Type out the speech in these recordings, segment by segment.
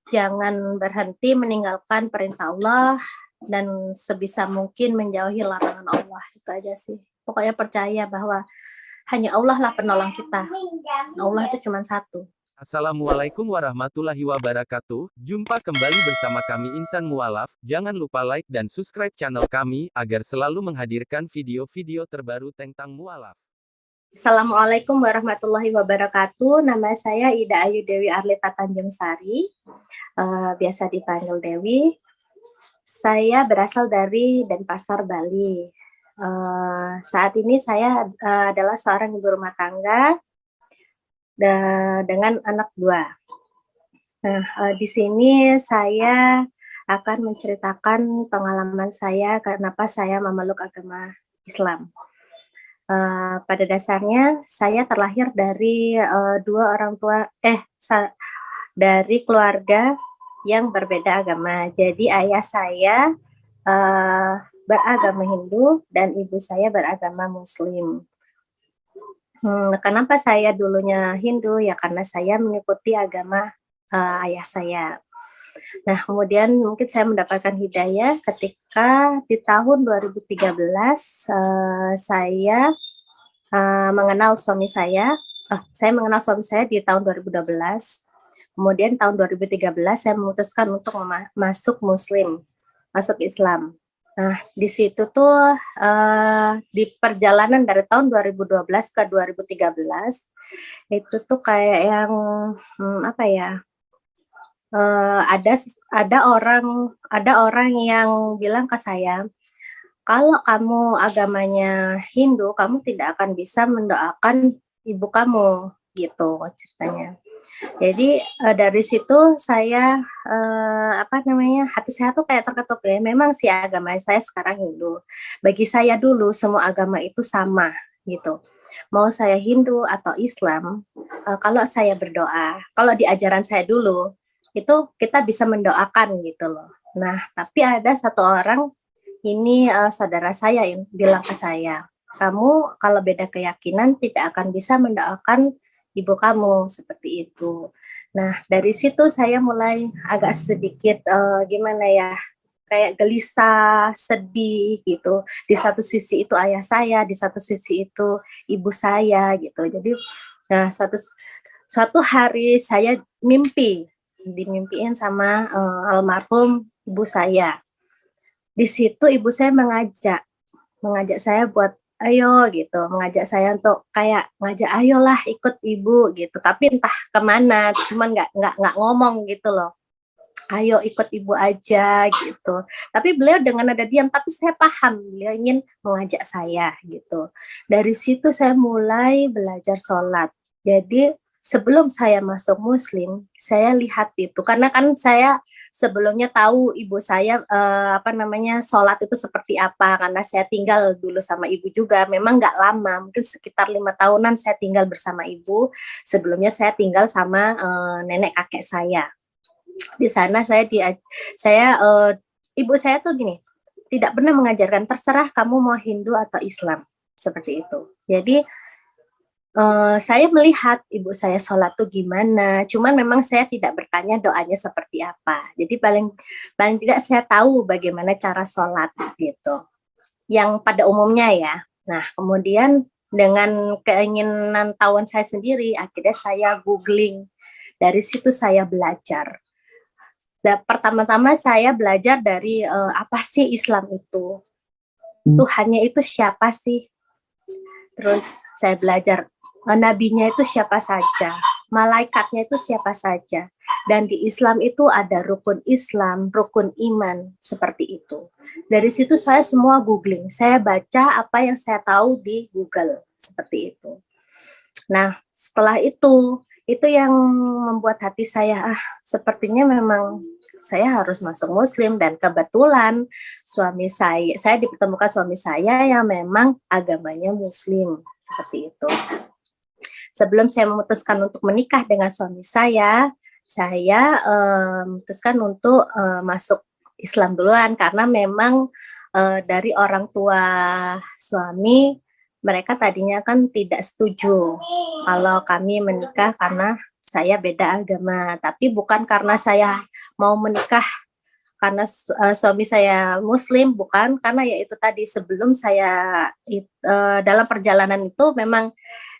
jangan berhenti meninggalkan perintah Allah dan sebisa mungkin menjauhi larangan Allah, itu aja sih. Pokoknya percaya bahwa hanya Allah lah penolong kita. Allah itu cuma satu. Assalamualaikum warahmatullahi wabarakatuh. Jumpa kembali bersama kami Insan Mualaf. Jangan lupa like dan subscribe channel kami, agar selalu menghadirkan video-video terbaru tentang mualaf. Assalamualaikum warahmatullahi wabarakatuh. Nama saya Ida Ayu Dewi Arlita Tanjung Sari, biasa dipanggil Dewi. Saya berasal dari Denpasar, Bali. Saat ini saya adalah seorang ibu rumah tangga dengan anak 2. Nah, di sini saya akan menceritakan pengalaman saya kenapa saya memeluk agama Islam. Pada dasarnya saya terlahir dari 2 orang tua dari keluarga yang berbeda agama. Jadi ayah saya beragama Hindu dan ibu saya beragama Muslim. Kenapa saya dulunya Hindu? Ya karena saya mengikuti agama ayah saya. Nah, kemudian mungkin saya mendapatkan hidayah ketika di tahun 2013 saya mengenal suami saya. Saya mengenal suami saya di tahun 2012. Kemudian tahun 2013 saya memutuskan untuk masuk Muslim, masuk Islam. Nah, di situ tuh di perjalanan dari tahun 2012 ke 2013 itu tuh kayak yang apa ya? Ada orang yang bilang ke saya, kalau kamu agamanya Hindu, kamu tidak akan bisa mendoakan ibu kamu, gitu ceritanya. Jadi dari situ saya hati saya tuh kayak terketuk ya. Memang sih agama saya sekarang Hindu. Bagi saya dulu semua agama itu sama gitu. Mau saya Hindu atau Islam, kalau saya berdoa, kalau di ajaran saya dulu itu kita bisa mendoakan gitu loh. Nah, tapi ada satu orang ini saudara saya yang bilang ke saya, kamu kalau beda keyakinan tidak akan bisa mendoakan ibu kamu seperti itu. Nah, dari situ saya mulai agak sedikit gimana ya, kayak gelisah, sedih gitu. Di satu sisi itu ayah saya, di satu sisi itu ibu saya gitu. Jadi, nah suatu hari saya dimimpiin sama almarhum ibu saya. Di situ ibu saya mengajak saya buat ayo gitu, mengajak saya untuk kayak ngajak ayolah ikut ibu gitu, tapi entah kemana, cuman nggak ngomong gitu loh, ayo ikut ibu aja gitu. Tapi beliau dengan nada diam, tapi saya paham beliau ingin mengajak saya gitu. Dari situ saya mulai belajar sholat. Jadi sebelum saya masuk Muslim, saya lihat itu karena kan saya sebelumnya tahu ibu saya sholat itu seperti apa karena saya tinggal dulu sama ibu juga. Memang nggak lama, mungkin sekitar 5 tahunan saya tinggal bersama ibu. Sebelumnya saya tinggal sama nenek kakek saya. Di sana ibu saya tuh gini, tidak pernah mengajarkan terserah kamu mau Hindu atau Islam seperti itu. Jadi saya melihat ibu saya sholat tuh gimana, cuman memang saya tidak bertanya doanya seperti apa. Jadi paling tidak saya tahu bagaimana cara sholat gitu, yang pada umumnya ya. Nah, kemudian dengan keinginan tahuan saya sendiri, akhirnya saya googling. Dari situ saya belajar. Pertama-tama saya belajar dari apa sih Islam itu, Tuhannya itu siapa sih. Terus saya belajar nabinya itu siapa saja, malaikatnya itu siapa saja. Dan di Islam itu ada rukun Islam, rukun iman, seperti itu. Dari situ saya semua googling, saya baca apa yang saya tahu di Google, seperti itu. Nah, setelah itu yang membuat hati saya, sepertinya memang saya harus masuk Muslim, dan kebetulan saya dipertemukan suami saya yang memang agamanya Muslim, seperti itu. Sebelum saya memutuskan untuk menikah dengan suami saya memutuskan untuk masuk Islam duluan karena memang dari orang tua suami, mereka tadinya kan tidak setuju kalau kami menikah karena saya beda agama, tapi bukan karena saya mau menikah karena suami saya Muslim, bukan, karena ya itu tadi sebelum saya dalam perjalanan itu memang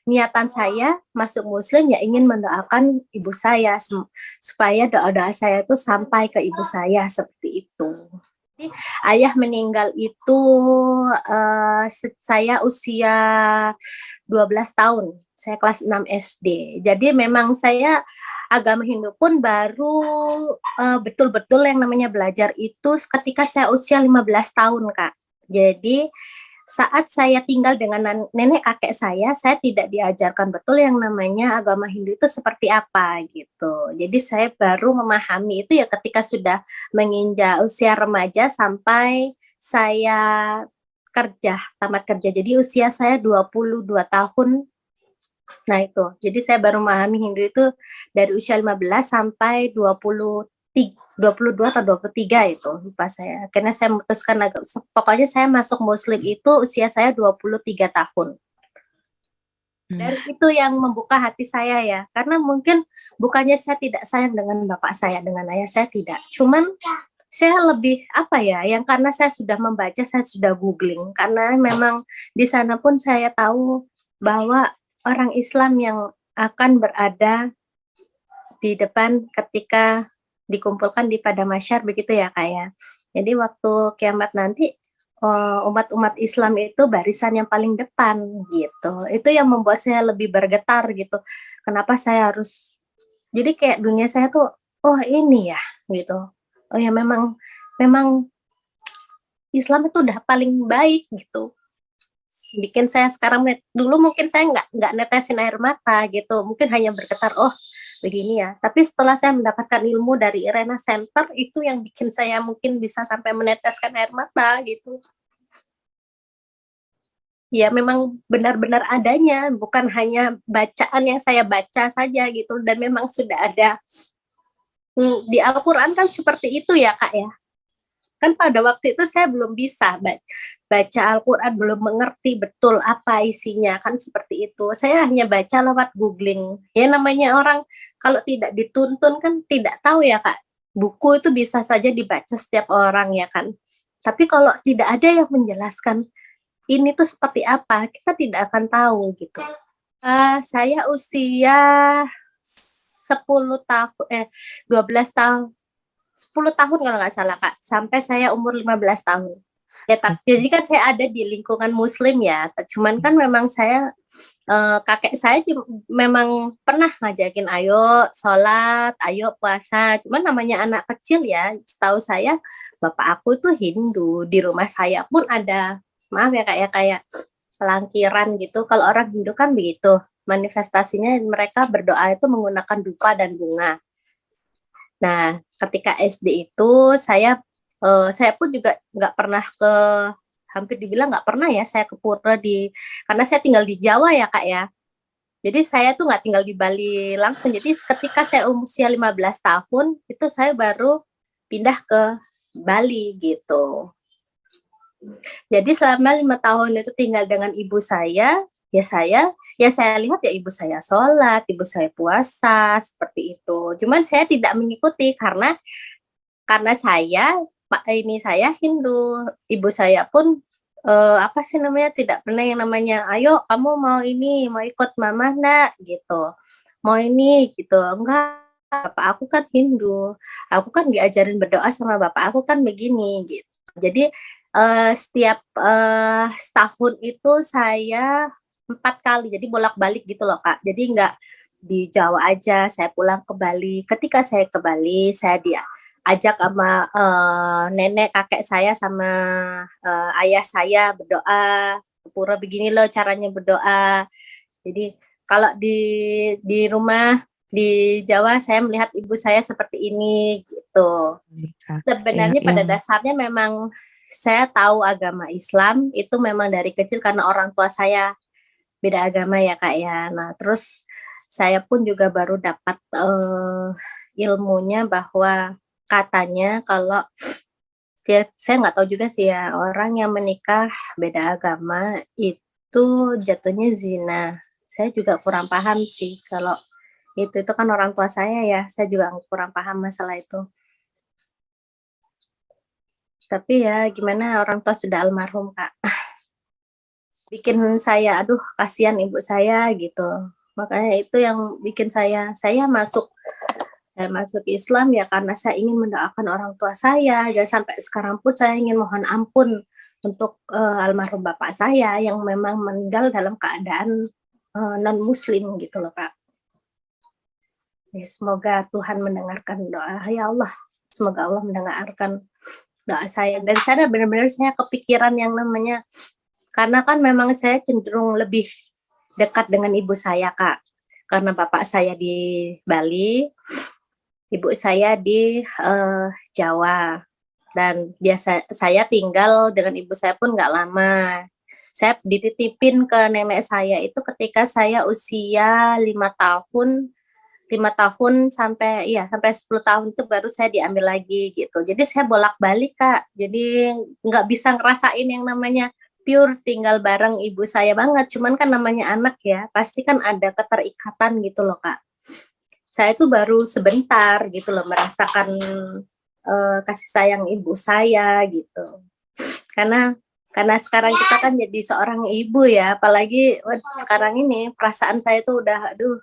niatan saya masuk Muslim ya ingin mendoakan ibu saya supaya doa-doa saya itu sampai ke ibu saya seperti itu. Jadi, ayah meninggal itu saya usia 12 tahun. Saya kelas 6 SD. Jadi memang saya agama Hindu pun baru betul-betul yang namanya belajar itu ketika saya usia 15 tahun, Kak. Jadi saat saya tinggal dengan nenek kakek saya tidak diajarkan betul yang namanya agama Hindu itu seperti apa gitu. Jadi saya baru memahami itu ya ketika sudah menginjak usia remaja sampai saya tamat kerja. Jadi usia saya 22 tahun. Nah itu, jadi saya baru memahami Hindu itu dari usia 15 sampai 22 atau 23 itu lupa saya. Karena saya memutuskan pokoknya saya masuk Muslim itu usia saya 23 tahun. Dan itu yang membuka hati saya ya. Karena mungkin bukannya saya tidak sayang dengan bapak saya, dengan ayah saya tidak. Cuman saya lebih apa ya, yang karena saya sudah membaca, saya sudah googling. Karena memang di sana pun saya tahu bahwa orang Islam yang akan berada di depan ketika dikumpulkan di padang mahsyar begitu ya Kak ya. Jadi waktu kiamat nanti umat-umat Islam itu barisan yang paling depan gitu. Itu yang membuat saya lebih bergetar gitu. Kenapa saya harus jadi kayak dunia saya tuh oh ini ya gitu. Oh ya memang Islam itu udah paling baik gitu. Bikin saya sekarang dulu mungkin saya nggak netesin air mata gitu, mungkin hanya bergetar oh begini ya. Tapi setelah saya mendapatkan ilmu dari Irena Center itu yang bikin saya mungkin bisa sampai meneteskan air mata gitu. Ya memang benar-benar adanya, bukan hanya bacaan yang saya baca saja gitu. Dan memang sudah ada di Al-Quran kan seperti itu ya Kak ya. Kan pada waktu itu saya belum bisa baca Al-Quran, belum mengerti betul apa isinya, kan seperti itu. Saya hanya baca lewat googling. Ya namanya orang kalau tidak dituntun kan tidak tahu ya Kak. Buku itu bisa saja dibaca setiap orang ya kan. Tapi kalau tidak ada yang menjelaskan ini tuh seperti apa, kita tidak akan tahu gitu. Saya usia 10 tahun, 12 tahun, 10 tahun kalau nggak salah Kak, sampai saya umur 15 tahun. Ya, jadi kan saya ada di lingkungan Muslim ya, cuman kan memang saya kakek saya memang pernah ngajakin ayo sholat, ayo puasa, cuman namanya anak kecil ya, setahu saya bapak aku itu Hindu, di rumah saya pun ada, maaf ya Kak ya, kayak pelangkiran gitu, kalau orang Hindu kan begitu, manifestasinya mereka berdoa itu menggunakan dupa dan bunga. Nah, ketika SD itu saya pun juga nggak pernah hampir dibilang nggak pernah ya saya ke pura karena saya tinggal di Jawa ya Kak ya. Jadi saya tuh nggak tinggal di Bali langsung. Jadi ketika saya usia 15 tahun itu saya baru pindah ke Bali gitu. Jadi selama 5 tahun itu tinggal dengan ibu saya, ya saya lihat ya ibu saya sholat, ibu saya puasa, seperti itu. Cuman saya tidak mengikuti karena saya Hindu, ibu saya pun apa sih namanya tidak pernah yang namanya, ayo kamu mau ini, mau ikut mama enggak gitu, mau ini gitu, enggak, bapak aku kan Hindu, aku kan diajarin berdoa sama bapak aku kan begini gitu. Jadi setiap setahun itu saya 4 kali, jadi bolak-balik gitu loh Kak. Jadi nggak di Jawa aja, saya pulang ke Bali. Ketika saya ke Bali, saya diajak sama nenek kakek saya sama ayah saya berdoa, ke pura begini loh caranya berdoa. Jadi kalau di rumah di Jawa saya melihat ibu saya seperti ini gitu. Sebenarnya pada dasarnya memang saya tahu agama Islam itu memang dari kecil karena orang tua saya beda agama ya Kak ya. Nah terus saya pun juga baru dapat ilmunya bahwa katanya kalau ya, saya nggak tahu juga sih ya orang yang menikah beda agama itu jatuhnya zina. Saya juga kurang paham sih kalau itu kan orang tua saya ya. Saya juga kurang paham masalah itu. Tapi ya gimana, orang tua sudah almarhum, Kak. Bikin saya, aduh kasihan ibu saya gitu. Makanya itu yang bikin saya masuk Islam ya karena saya ingin mendoakan orang tua saya, dan sampai sekarang pun saya ingin mohon ampun untuk, almarhum bapak saya yang memang meninggal dalam keadaan, non muslim gitu loh, Kak. Ya semoga Tuhan mendengarkan doa, ya Allah, semoga Allah mendengarkan doa saya. Dari sana benar-benar saya kepikiran yang namanya, karena kan memang saya cenderung lebih dekat dengan ibu saya, Kak. Karena bapak saya di Bali, ibu saya di, Jawa, dan saya tinggal dengan ibu saya pun nggak lama. Saya dititipin ke nenek saya itu ketika saya usia 5 tahun sampai 10 tahun itu baru saya diambil lagi gitu. Jadi saya bolak-balik, Kak. Jadi nggak bisa ngerasain yang namanya pure tinggal bareng ibu saya banget, cuman kan namanya anak ya, pasti kan ada keterikatan gitu loh, Kak. Saya itu baru sebentar gitu loh merasakan, kasih sayang ibu saya gitu. Karena sekarang kita kan jadi seorang ibu ya, apalagi sekarang ini perasaan saya tuh udah aduh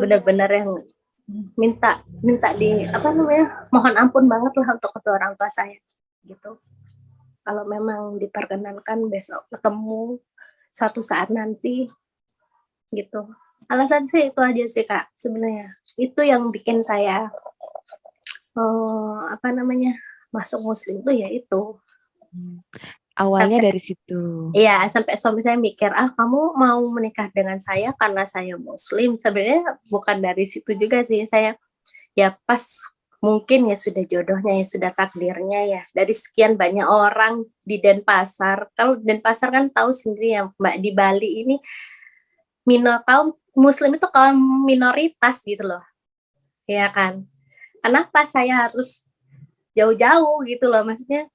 benar-benar yang minta minta mohon ampun banget lah untuk kedua orang tua saya gitu. Kalau memang diperkenankan besok ketemu suatu saat nanti gitu. Alasan sih itu aja sih, Kak, sebenarnya. Itu yang bikin saya, masuk muslim tuh ya itu. Awalnya Sampai dari situ. iya, sampai suami saya mikir, "Ah, kamu mau menikah dengan saya karena saya muslim." Sebenarnya bukan dari situ juga sih, saya ya pas mungkin ya sudah jodohnya, ya sudah takdirnya ya. Dari sekian banyak orang di Denpasar, kalau Denpasar kan tahu sendiri ya Mbak, di Bali ini kaum muslim itu kaum minoritas gitu loh, ya kan. Kenapa saya harus jauh-jauh gitu loh, maksudnya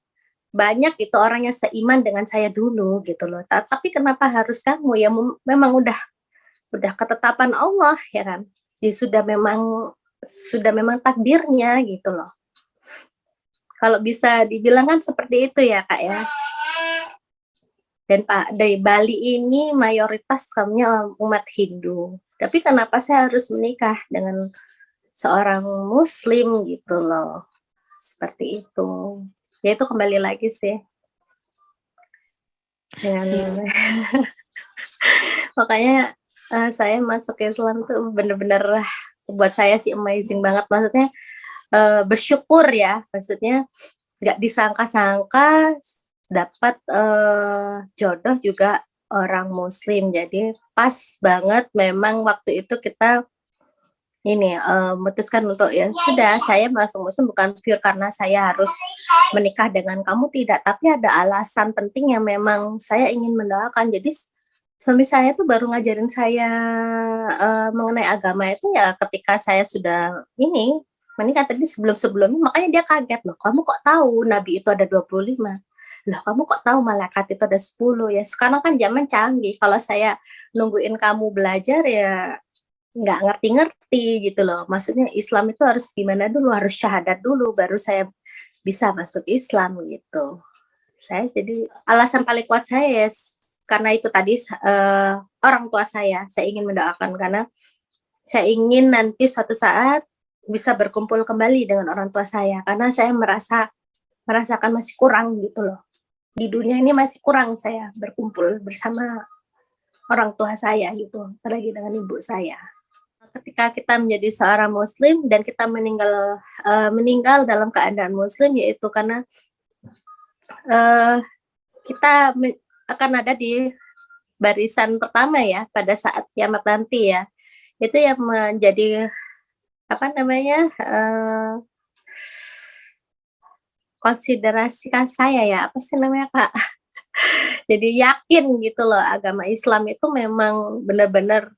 banyak itu orang yang seiman dengan saya dulu gitu loh. Tapi kenapa harus kamu, ya memang udah ketetapan Allah ya kan. Ya sudah memang takdirnya gitu loh. Kalau bisa dibilang kan seperti itu ya, Kak, ya. Dan dari Bali ini mayoritas kaumnya umat Hindu. Tapi kenapa saya harus menikah dengan seorang muslim gitu loh. Seperti itu. Ya itu kembali lagi sih. Dengan makanya saya masuk Islam tuh bener-bener buat saya sih amazing banget. Maksudnya bersyukur ya, maksudnya nggak disangka-sangka dapat jodoh juga orang muslim. Jadi pas banget memang waktu itu kita memutuskan untuk ya sudah saya masuk muslim bukan pure karena saya harus menikah dengan kamu, tidak, tapi ada alasan penting yang memang saya ingin mendoakan. Jadi suami saya tuh baru ngajarin saya mengenai agama itu ya ketika saya sudah menikah. Tadi sebelumnya makanya dia kaget, "Loh, kamu kok tahu Nabi itu ada 25? Loh, kamu kok tahu malaikat itu ada 10?" Ya sekarang kan zaman canggih, kalau saya nungguin kamu belajar ya nggak ngerti-ngerti gitu loh. Maksudnya Islam itu harus gimana dulu, harus syahadat dulu baru saya bisa masuk Islam gitu. Saya jadi alasan paling kuat saya ya karena itu tadi, orang tua saya ingin mendoakan karena saya ingin nanti suatu saat bisa berkumpul kembali dengan orang tua saya, karena saya merasakan masih kurang gitu loh. Di dunia ini masih kurang saya berkumpul bersama orang tua saya gitu, apalagi dengan ibu saya. Ketika kita menjadi seorang muslim dan kita meninggal dalam keadaan muslim, yaitu karena kita akan ada di barisan pertama ya pada saat kiamat nanti ya. Itu yang menjadi konsiderasi saya ya, apa sih namanya, Kak? Jadi yakin gitu loh agama Islam itu memang benar-benar,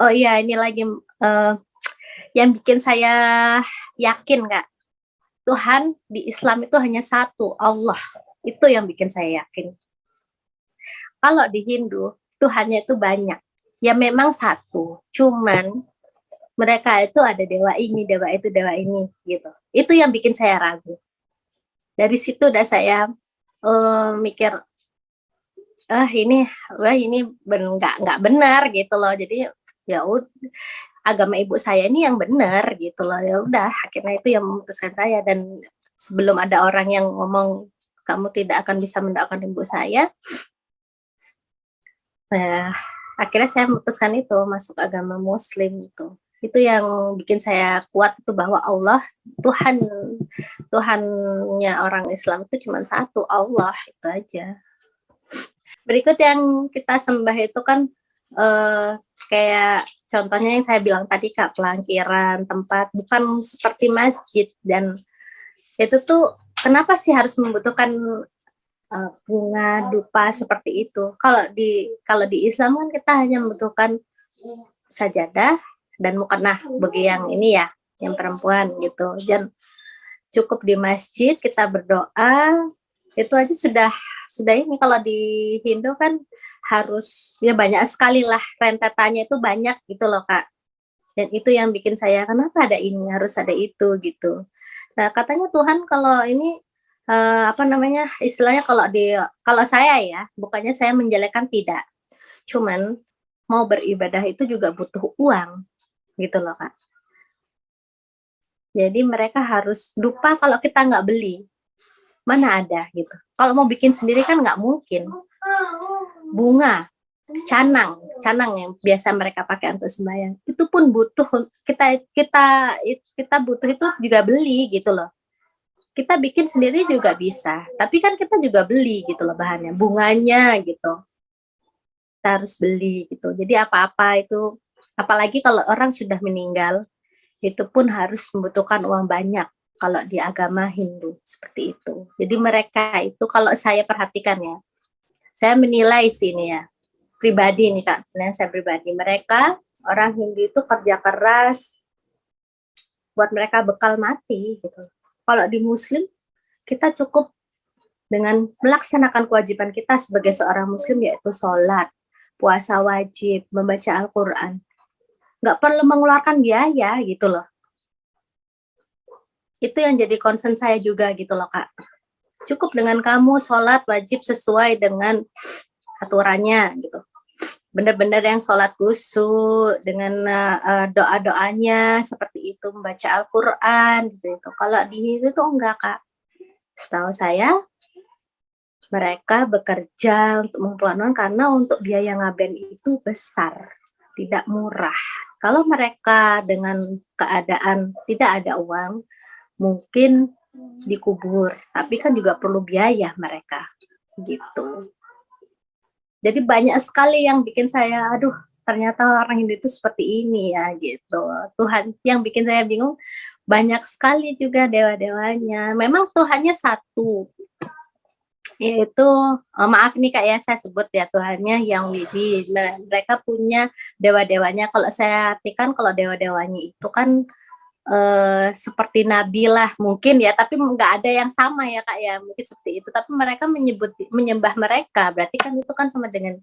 oh iya ini lagi yang bikin saya yakin, Kak, Tuhan di Islam itu hanya satu, Allah. Itu yang bikin saya yakin. Kalau di Hindu, Tuhannya itu banyak. Ya memang satu, cuman mereka itu ada dewa ini, dewa itu, dewa ini gitu. Itu yang bikin saya ragu. Dari situ udah saya mikir, ini nggak benar gitu loh. Jadi ya agama ibu saya ini yang benar gitu loh. Ya udah, akhirnya itu yang memutuskan saya. Dan sebelum ada orang yang ngomong kamu tidak akan bisa mendoakan ibu saya, akhirnya saya memutuskan itu masuk agama Muslim itu. Itu yang bikin saya kuat itu bahwa Allah Tuhannya orang Islam itu cuma satu, Allah, itu aja. Berikut yang kita sembah itu kan kayak contohnya yang saya bilang tadi Kak, pelangkiran tempat, bukan seperti masjid. Dan itu tuh kenapa sih harus membutuhkan bunga dupa seperti itu? Kalau di Islam kan kita hanya membutuhkan sajadah dan mukannah bagi yang ini ya, yang perempuan gitu. Dan cukup di masjid kita berdoa, itu aja sudah ini. Kalau di Hindu kan harus ya banyak sekali lah, rentetannya itu banyak gitu loh Kak. Dan itu yang bikin saya, kenapa ada ini, harus ada itu gitu. Nah, katanya Tuhan kalau ini istilahnya kalau saya ya, bukannya saya menjelekkan, tidak. Cuman mau beribadah itu juga butuh uang gitu loh Kak. Jadi mereka harus dupa kalau kita nggak beli. Mana ada gitu. Kalau mau bikin sendiri kan nggak mungkin. Bunga, canang yang biasa mereka pakai untuk sembahyang, itu pun butuh, kita butuh itu juga beli gitu loh. Kita bikin sendiri juga bisa, tapi kan kita juga beli gitu loh bahannya, bunganya gitu. Kita harus beli gitu. Jadi apa-apa itu, apalagi kalau orang sudah meninggal, itu pun harus membutuhkan uang banyak kalau di agama Hindu seperti itu. Jadi mereka itu, kalau saya perhatikan ya, saya menilai sini ya, pribadi nih Kak, saya pribadi, mereka orang Hindu itu kerja keras buat mereka bekal mati gitu. Kalau di Muslim, kita cukup dengan melaksanakan kewajiban kita sebagai seorang Muslim, yaitu sholat, puasa wajib, membaca Al-Quran. Nggak perlu mengeluarkan biaya gitu loh. Itu yang jadi concern saya juga gitu loh Kak. Cukup dengan kamu sholat wajib sesuai dengan aturannya gitu. Benar-benar yang sholat khusyuk dengan doa-doanya seperti itu, membaca Al-Quran gitu. Kalau di Hindu tuh enggak Kak. Setahu saya mereka bekerja untuk mengumpulkan uang karena untuk biaya ngaben itu besar, tidak murah. Kalau mereka dengan keadaan tidak ada uang, mungkin dikubur, tapi kan juga perlu biaya mereka gitu. Jadi banyak sekali yang bikin saya, aduh, ternyata orang Hindu itu seperti ini ya gitu. Tuhan yang bikin saya bingung, banyak sekali juga dewa-dewanya. Memang Tuhannya satu, yaitu maaf nih Kak ya, saya sebut ya, Tuhannya yang Widi. Mereka punya dewa-dewanya. Kalau saya artikan, kalau dewa-dewanya itu kan seperti nabi lah mungkin ya, tapi nggak ada yang sama ya Kak ya, mungkin seperti itu. Tapi mereka menyembah mereka, berarti kan itu kan sama dengan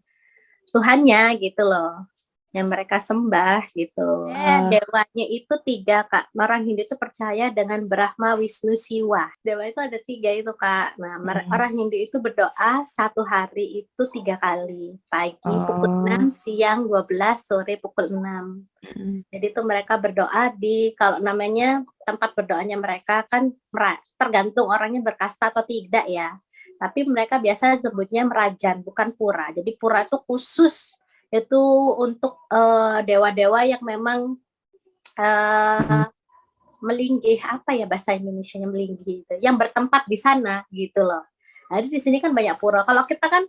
Tuhannya gitu loh, yang mereka sembah gitu. Dewanya itu 3 Kak. Orang Hindu itu percaya dengan Brahma, Wisnu, Siwa. Dewa itu ada 3 itu Kak. Nah, orang Hindu itu berdoa satu hari itu 3 kali. Pagi pukul 6, siang 12, sore pukul 6. Jadi itu mereka berdoa di, kalau namanya tempat berdoanya mereka kan tergantung orangnya berkasta atau tidak ya. Tapi mereka biasa sebutnya merajan, bukan pura. Jadi pura itu khusus, itu untuk dewa-dewa yang memang melinggih, apa ya bahasa Indonesianya melinggih itu, yang bertempat di sana gitu loh. Jadi di sini kan banyak pura. Kalau kita kan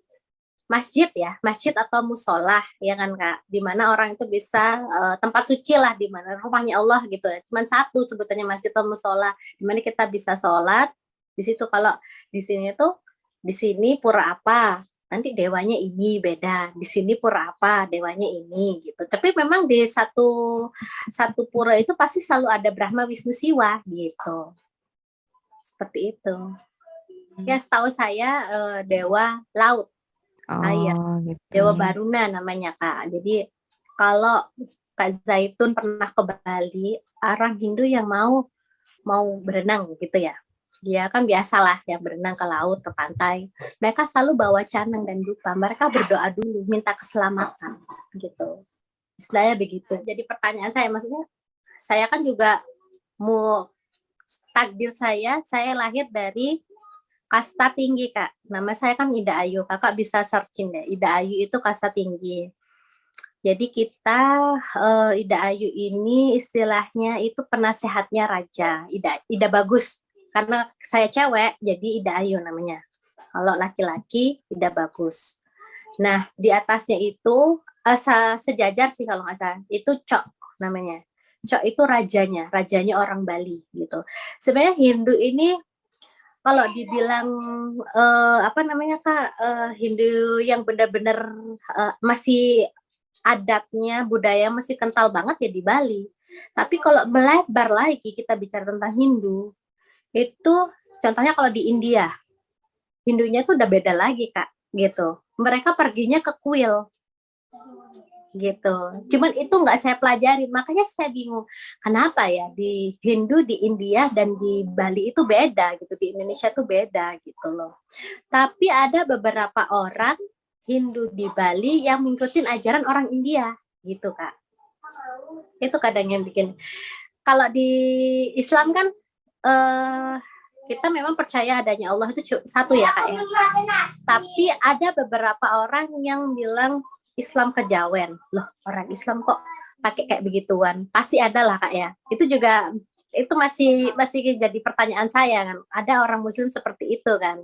masjid ya, masjid atau musola ya kan Kak, di mana orang itu bisa tempat suci lah, di mana rumahnya Allah gitu. Cuman satu sebutannya masjid atau musola, di mana kita bisa sholat di situ. Kalau di sini tuh, di sini pura apa, nanti dewanya ini beda, di sini pura apa, dewanya ini gitu. Tapi memang di satu pura itu pasti selalu ada Brahma, Wisnu, Siwa gitu. Seperti itu. Ya setahu saya dewa laut, air, gitu. Dewa Baruna namanya Kak. Jadi kalau Kak Zaitun pernah ke Bali, orang Hindu yang mau berenang gitu ya, dia kan biasalah ya berenang ke laut, ke pantai. Mereka selalu bawa canang dan dupa. Mereka berdoa dulu, minta keselamatan gitu. Istilahnya begitu. Jadi pertanyaan saya, maksudnya saya kan juga mau takdir saya lahir dari kasta tinggi, Kak. Nama saya kan Ida Ayu. Kakak bisa searching deh. Ida Ayu itu kasta tinggi. Jadi kita Ida Ayu ini istilahnya itu penasehatnya raja. Ida Bagus. Karena saya cewek, jadi Ida Ayu namanya. Kalau laki-laki, Ida Bagus. Nah, di atasnya itu sejajar sih kalau nggak salah. Itu Cok namanya. Cok itu rajanya orang Bali gitu. Sebenarnya Hindu ini kalau dibilang apa namanya Kak, Hindu yang benar-benar masih adatnya, budaya masih kental banget ya di Bali. Tapi kalau melebar lagi kita bicara tentang Hindu, itu contohnya kalau di India, Hindunya tuh udah beda lagi Kak, gitu. Mereka perginya ke kuil, gitu. Cuman itu nggak saya pelajari, makanya saya bingung kenapa ya di Hindu di India dan di Bali itu beda gitu, di Indonesia tuh beda gitu loh. Tapi ada beberapa orang Hindu di Bali yang mengikuti ajaran orang India gitu Kak. Itu kadang yang bikin, kalau di Islam kan kita memang percaya adanya Allah itu satu ya Kak ya. Tapi ada beberapa orang yang bilang Islam kejawen. Loh, orang Islam kok pakai kayak begituan? Pasti ada lah Kak ya. Itu juga itu masih jadi pertanyaan saya kan. Ada orang muslim seperti itu kan.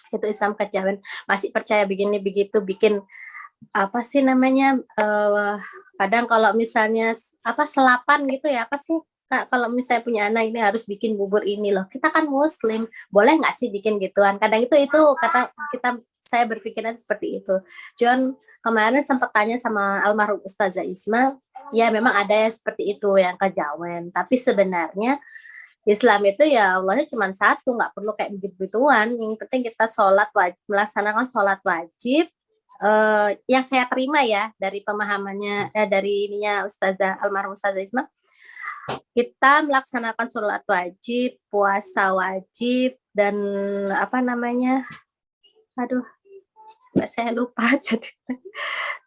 Itu Islam kejawen, masih percaya begini begitu, bikin apa sih namanya, kadang kalau misalnya apa selapan gitu ya, apa sih Kak, kalau misalnya punya anak ini harus bikin bubur ini loh, kita kan muslim, boleh nggak sih bikin gituan? Kadang itu kata kita, saya berpikirnya seperti itu. Cuman kemarin sempat tanya sama almarhum Ustazah Isma, ya memang ada yang seperti itu yang kejawen, tapi sebenarnya Islam itu ya Allahnya cuma satu, nggak perlu kayak begitu-begituan. Yang penting kita melaksanakan sholat wajib. Yang saya terima ya dari pemahamannya, dari ininya Ustazah almarhum Ustazah Isma, kita melaksanakan sholat wajib, puasa wajib, dan apa namanya, aduh, saya lupa jadi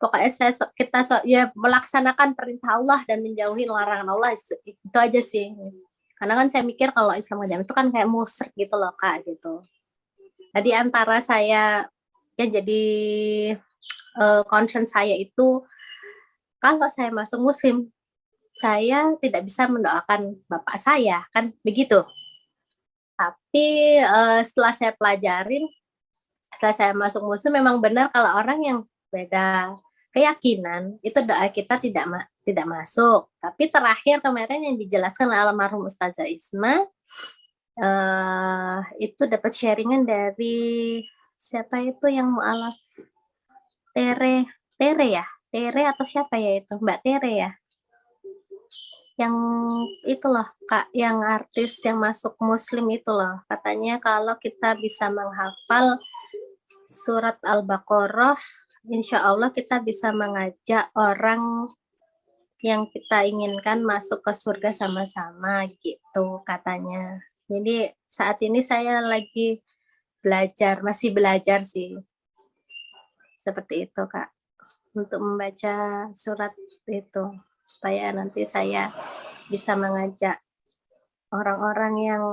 pokoknya kita ya melaksanakan perintah Allah dan menjauhi larangan Allah, itu aja sih. Karena kan saya mikir kalau Islam kejawen itu kan kayak musyrik gitu loh Kak gitu. Jadi antara saya yang jadi concern saya itu, kalau saya masuk muslim, saya tidak bisa mendoakan bapak saya, kan begitu. Tapi setelah saya pelajarin, setelah saya masuk muslim, memang benar kalau orang yang beda keyakinan itu doa kita tidak masuk. Tapi terakhir kemarin yang dijelaskan oleh almarhum Ustazah Isma, itu dapat sharingan dari siapa itu yang mualaf, Tere atau siapa ya itu, Mbak Tere ya, yang itu loh Kak, yang artis yang masuk muslim itu loh, katanya kalau kita bisa menghafal surat Al-Baqarah, insya Allah kita bisa mengajak orang yang kita inginkan masuk ke surga sama-sama gitu katanya. Jadi saat ini saya lagi masih belajar sih. Seperti itu Kak. Untuk membaca surat itu. Supaya nanti saya bisa mengajak orang-orang yang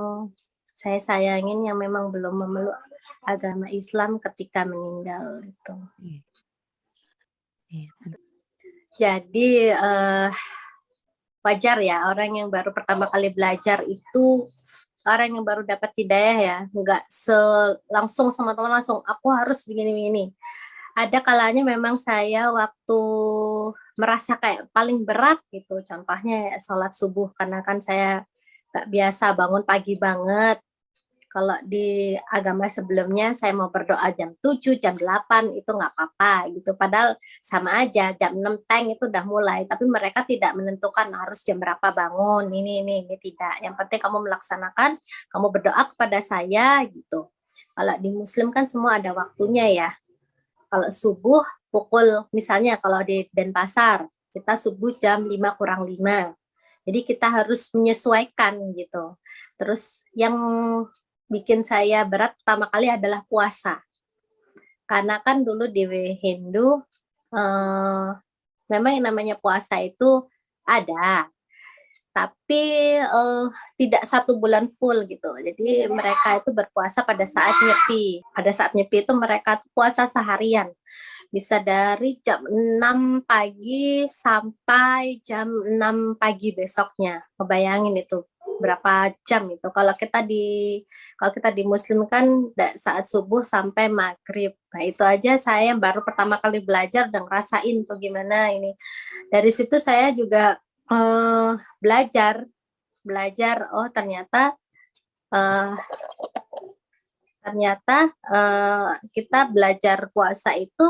saya sayangin yang memang belum memeluk agama Islam ketika meninggal itu. Jadi wajar ya orang yang baru pertama kali belajar itu, orang yang baru dapat hidayah ya, nggak langsung sama teman langsung aku harus begini-begini. Ada kalanya memang saya waktu merasa kayak paling berat gitu, contohnya sholat subuh, karena kan saya nggak biasa bangun pagi banget. Kalau di agama sebelumnya saya mau berdoa jam 7, jam 8 itu nggak apa-apa gitu. Padahal sama aja jam 6 tank itu udah mulai. Tapi mereka tidak menentukan harus jam berapa bangun, ini tidak. Yang penting kamu melaksanakan, kamu berdoa kepada saya gitu. Kalau di Muslim kan semua ada waktunya ya. Kalau subuh pukul, misalnya kalau di Denpasar, kita subuh jam 5 kurang 5. Jadi kita harus menyesuaikan gitu. Terus yang bikin saya berat pertama kali adalah puasa. Karena kan dulu di Hindu, eee, memang yang namanya puasa itu ada, tapi, tidak 1 bulan full gitu. Jadi mereka itu berpuasa pada saat Nyepi. Pada saat Nyepi itu mereka tuh puasa seharian, bisa dari jam 6 pagi sampai jam 6 pagi besoknya. Ngebayangin itu, berapa jam itu. Kalau kita di muslim kan saat subuh sampai maghrib. Nah, itu aja saya baru pertama kali belajar dan ngerasain tuh gimana ini. Dari situ saya juga, belajar belajar, oh ternyata, eee kita belajar puasa itu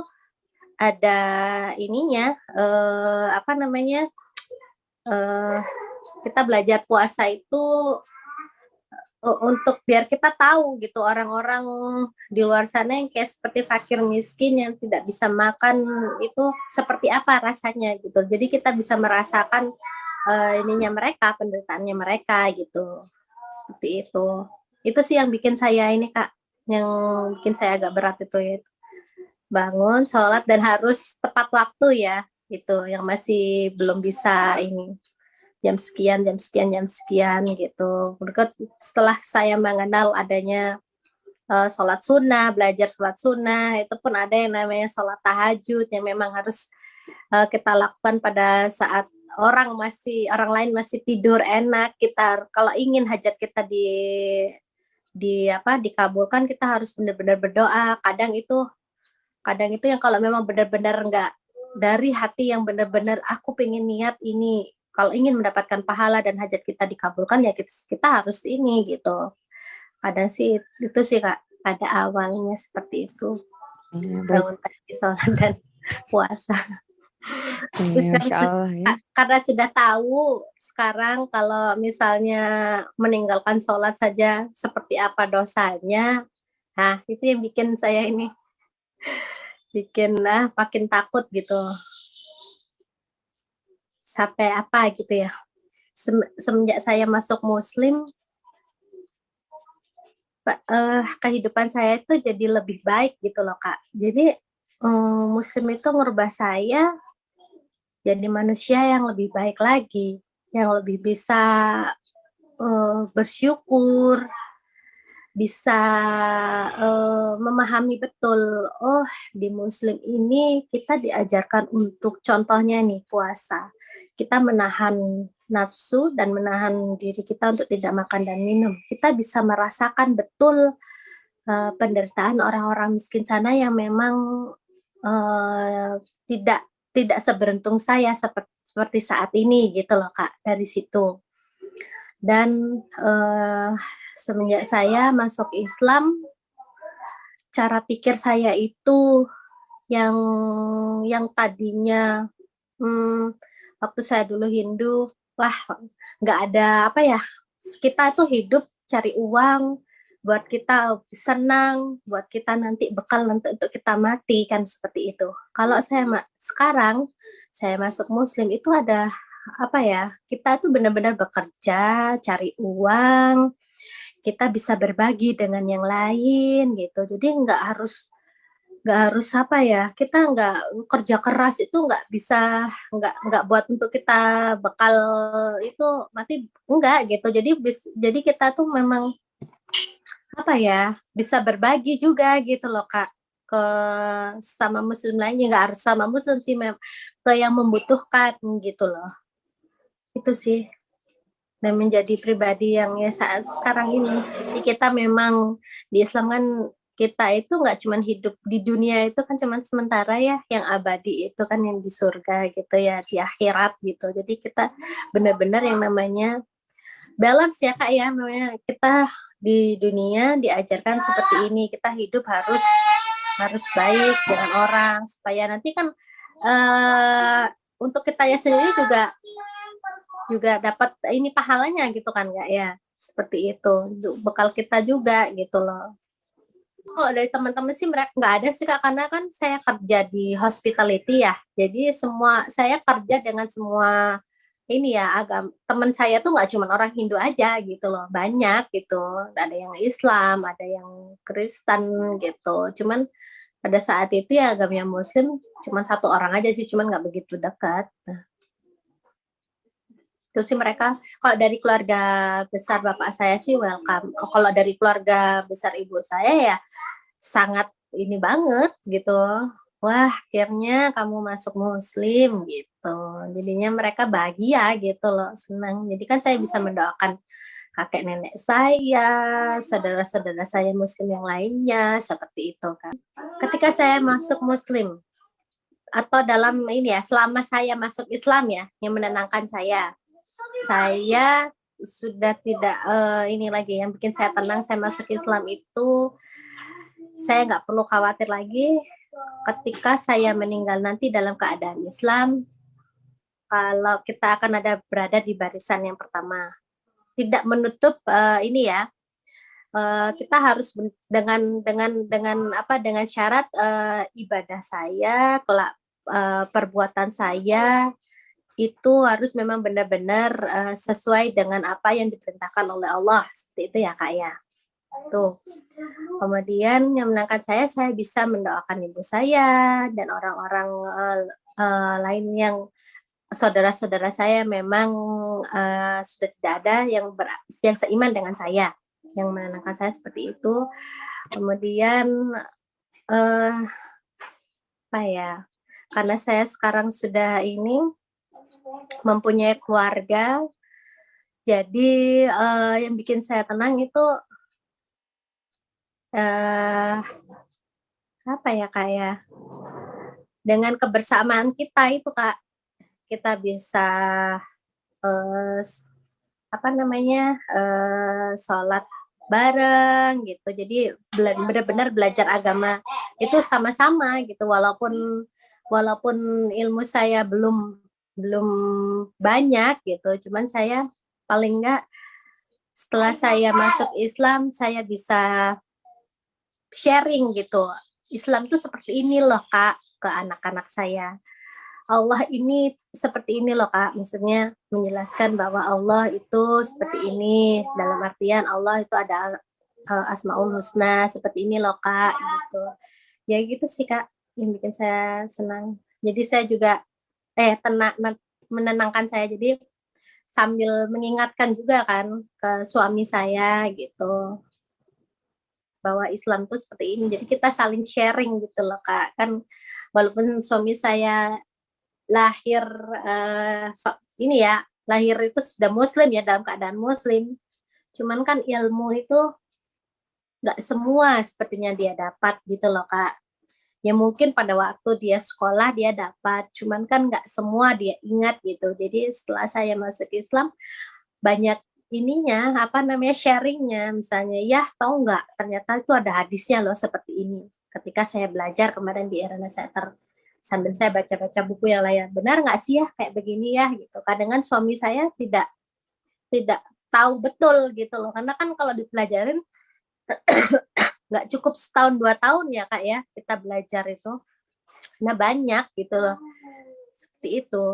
ada ininya, apa namanya, eee, kita belajar puasa itu, untuk biar kita tahu gitu orang-orang di luar sana yang kayak seperti fakir miskin yang tidak bisa makan itu seperti apa rasanya gitu. Jadi kita bisa merasakan, ininya mereka, penderitaannya mereka gitu, seperti itu. Itu sih yang bikin saya ini Kak, yang bikin saya agak berat itu ya. Bangun, sholat, dan harus tepat waktu ya, itu yang masih belum bisa ini, jam sekian, jam sekian gitu. Berikut setelah saya mengenal adanya, sholat sunnah, belajar sholat sunnah, itu pun ada yang namanya sholat tahajud yang memang harus, kita lakukan pada saat orang lain masih tidur enak, kita kalau ingin hajat kita dikabulkan, kita harus benar-benar berdoa. Kadang itu yang kalau memang benar-benar nggak dari hati yang benar-benar aku pengen niat ini, kalau ingin mendapatkan pahala dan hajat kita dikabulkan ya kita harus ini gitu. Kadang sih itu sih Kak, pada awalnya seperti itu, Baik. bangun pagi, sholat dan puasa. Terus Masya Allah ya. karena sudah tahu sekarang kalau misalnya meninggalkan sholat saja seperti apa dosanya, nah itu yang bikin saya ini, makin takut gitu. Sampai apa gitu ya, semenjak saya masuk muslim, kehidupan saya itu jadi lebih baik gitu loh, Kak. Jadi, muslim itu ngerubah saya jadi manusia yang lebih baik lagi, yang lebih bisa, bersyukur, bisa, memahami betul, oh di muslim ini kita diajarkan untuk contohnya nih puasa, kita menahan nafsu dan menahan diri kita untuk tidak makan dan minum. Kita bisa merasakan betul, penderitaan orang-orang miskin sana yang memang, tidak tidak seberuntung saya seperti saat ini gitu loh Kak, dari situ. Dan, semenjak saya masuk Islam, cara pikir saya itu yang tadinya, mmm, waktu saya dulu Hindu, wah nggak ada apa ya, kita tuh hidup cari uang, buat kita senang, buat kita nanti bekal nanti untuk kita mati, kan seperti itu. Kalau sekarang, saya masuk muslim itu ada, apa ya, kita tuh benar-benar bekerja, cari uang, kita bisa berbagi dengan yang lain gitu. Jadi nggak harus apa ya, kita nggak kerja keras itu nggak bisa, nggak buat untuk kita bekal itu mati, enggak gitu. Jadi kita tuh memang, apa ya, bisa berbagi juga gitu loh Kak, ke sama muslim lainnya, nggak harus sama muslim sih, ke yang membutuhkan gitu loh. Itu sih, dan menjadi pribadi yang ya saat sekarang ini. Jadi kita memang di Islam kan kita itu nggak cuman hidup di dunia itu kan cuman sementara ya, yang abadi itu kan yang di surga gitu ya, di akhirat gitu. Jadi kita benar-benar yang namanya balance ya Kak ya, namanya kita di dunia diajarkan seperti ini, kita hidup harus harus baik dengan orang supaya nanti kan, untuk kitanya sendiri juga dapat ini pahalanya gitu kan Kak ya, seperti itu, bekal kita juga gitu loh. Kalau dari teman-teman sih mereka nggak ada sih Kak, karena kan saya kerja di hospitality ya, jadi saya kerja dengan semua ini ya teman saya tuh nggak cuma orang Hindu aja gitu loh, banyak gitu. Ada yang Islam, ada yang Kristen gitu. Cuman pada saat itu ya agamanya Muslim cuma satu orang aja sih, cuman nggak begitu dekat. Nah, itu sih mereka. Kalau dari keluarga besar bapak saya sih welcome. Kalau dari keluarga besar ibu saya ya sangat ini banget gitu. Wah, akhirnya kamu masuk Muslim gitu. Jadinya mereka bahagia gitu loh, senang. Jadi kan saya bisa mendoakan kakek nenek saya, saudara-saudara saya Muslim yang lainnya, seperti itu kan. Ketika saya masuk Muslim, atau dalam ini ya, selama saya masuk Islam ya, yang menenangkan saya sudah tidak ini lagi yang bikin saya tenang. Saya masuk Islam itu saya nggak perlu khawatir lagi ketika saya meninggal nanti dalam keadaan Islam, kalau kita akan ada berada di barisan yang pertama. Tidak menutup ini ya, kita harus dengan syarat ibadah saya, perbuatan saya itu harus memang benar-benar sesuai dengan apa yang diperintahkan oleh Allah, seperti itu ya Kak ya. Tuh. Kemudian yang menenangkan saya bisa mendoakan ibu saya dan orang-orang lain yang saudara-saudara saya memang sudah tidak ada yang seiman dengan saya. Yang menenangkan saya seperti itu. Kemudian apa ya? Karena saya sekarang sudah ini mempunyai keluarga, jadi yang bikin saya tenang itu apa ya Kak ya? Dengan kebersamaan kita itu Kak, kita bisa sholat bareng gitu. Jadi benar-benar belajar agama itu sama-sama gitu. Walaupun ilmu saya belum banyak gitu, cuman saya paling enggak setelah saya masuk Islam saya bisa sharing gitu. Islam tuh seperti ini loh Kak, ke anak-anak saya. Allah ini seperti ini loh Kak, maksudnya menjelaskan bahwa Allah itu seperti ini, dalam artian Allah itu ada Asmaul Husna, seperti ini loh Kak, gitu. Ya gitu sih Kak, yang bikin saya senang. Jadi saya juga menenangkan saya, jadi sambil mengingatkan juga kan ke suami saya gitu, bahwa Islam tuh seperti ini. Jadi kita saling sharing gitu loh Kak, kan walaupun suami saya lahir lahir itu sudah Muslim ya, dalam keadaan Muslim, cuman kan ilmu itu nggak semua sepertinya dia dapat gitu loh Kak. Ya mungkin pada waktu dia sekolah dia dapat, cuman kan nggak semua dia ingat gitu. Jadi setelah saya masuk Islam, banyak sharingnya, misalnya ya tahu nggak, ternyata itu ada hadisnya loh seperti ini. Ketika saya belajar kemarin di Irana Center, sambil saya baca-baca buku yang lain, benar nggak sih ya kayak begini ya gitu. Kadang kan suami saya tidak tahu betul gitu loh, karena kan kalau dipelajarin nggak cukup setahun 2 tahun ya Kak ya kita belajar itu, nah banyak gitu loh, seperti itu.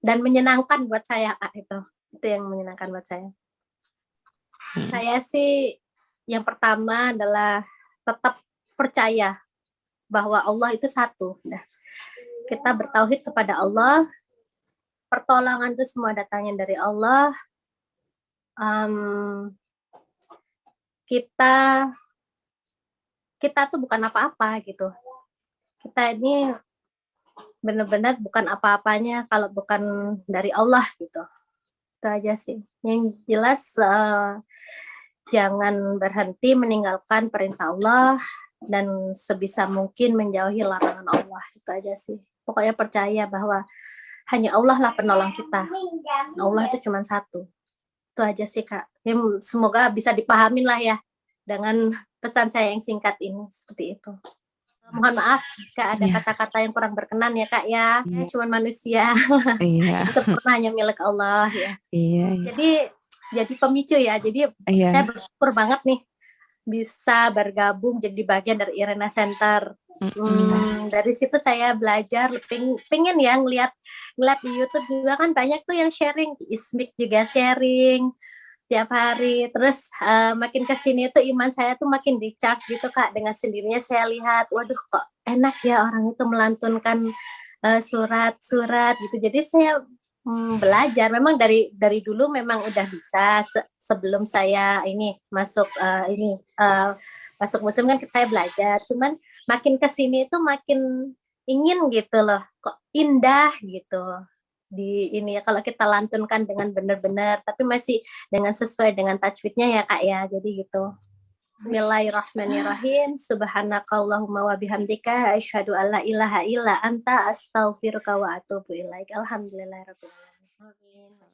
Dan menyenangkan buat saya Kak, itu yang menyenangkan buat saya. Saya sih yang pertama adalah tetap percaya bahwa Allah itu satu. Nah, kita bertauhid kepada Allah, pertolongan itu semua datangnya dari Allah. Kita tuh bukan apa-apa gitu. Kita ini benar-benar bukan apa-apanya kalau bukan dari Allah gitu. Itu aja sih. Yang jelas jangan berhenti meninggalkan perintah Allah dan sebisa mungkin menjauhi larangan Allah. Itu aja sih. Pokoknya percaya bahwa hanya Allah lah penolong kita. Allah itu cuma satu. Itu aja sih Kak. Ya, semoga bisa dipahamin lah ya dengan pesan saya yang singkat ini, seperti itu. Mohon maaf jika ada kata-kata yang kurang berkenan ya Kak ya. Ya cuma manusia. Sempurna hanya milik Allah ya. Jadi pemicu ya. Jadi saya bersyukur banget nih bisa bergabung jadi bagian dari Irena Center. Dari situ saya belajar, pengen ya ngeliat di YouTube juga kan banyak tuh yang sharing, Ismik juga sharing tiap hari. Terus makin kesini tuh iman saya tuh makin di-charge gitu Kak. Dengan sendirinya saya lihat, waduh kok enak ya orang itu melantunkan surat-surat gitu. Jadi saya belajar. Memang dari dulu memang udah bisa. Sebelum saya ini masuk masuk Muslim kan saya belajar. Cuman makin kesini itu makin ingin gitu loh. Kok indah gitu di ini ya, kalau kita lantunkan dengan benar-benar tapi masih dengan sesuai dengan tajwidnya ya Kak ya. Jadi gitu. Bismillahirrahmanirrahim. Subhanakallahumma wa bihamdika asyhadu alla ilaha illa anta astaghfiruka wa atubu ilaik. Alhamdulillahirabbil alamin.